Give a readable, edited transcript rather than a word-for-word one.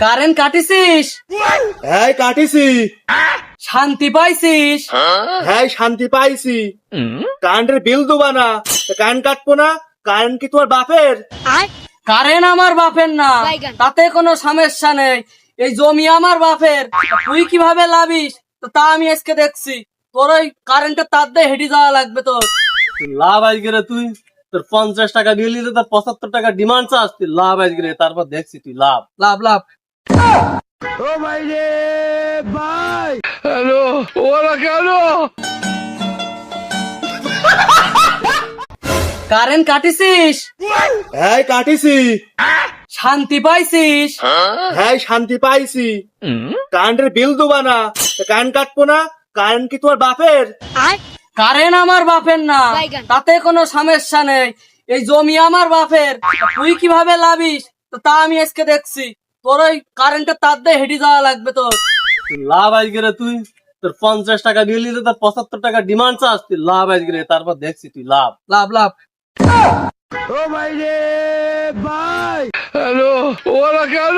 Current কাটিছিস? হ্যাঁ কাটিছি। শান্তি পাইছিস? হ্যাঁ শান্তি পাইছি। কারেন্টের বিল দেবা না, কারেন্ট কাটবো না। কারেন্ট কি তোমার বাপের? কারেন্ট আমার বাপের না, তাতে কোনো সমস্যা নেই। এই জমি আমার বাপের, তুই কিভাবে লাভিস তা আমি আজকে দেখছি। তোর ওই কারেন্টের তার দিয়ে হেঁটে যাওয়া লাগবে তোর। লাভ আজকে রে তুই, তোর 50 টাকা বিল দিতে তোর 75 টাকা ডিমান্ড চাস, তুই লাভ আজকে রে, তারপর দেখছি তুই লাভ। লাভ লাভ। ও ভাই রে ভাই, হ্যালো, ওরা কেন? কারেন্ট কাটিছিস? হ্যাঁ কাটিছি। শান্তি পাইছিস? হ্যাঁ শান্তি পাইছি। কারেন্টের বিল দেবা না, কারেন্ট কাটবো না। কারেন্ট কি তোমার বাপের? কারেন্ট আমার বাপের না, তাতে কোনো সমস্যা নেই। এই জমি আমার বাপের, তুই কিভাবে লাভিস তা আমি আজকে দেখছি। তোর ওই কারেন্টের তার দিয়ে হেঁটে যাওয়া লাগবে তোর। তুই লাভ আজকে রে তুই, তোর 50 টাকা বিল দিতে তোর 75 টাকা ডিমান্ড চাস, তুই লাভ আজকে রে, তারপর দেখছি তুই লাভ। লাভ লাভ। ও ভাই রে ভাই, হ্যালো, ওরা কেন?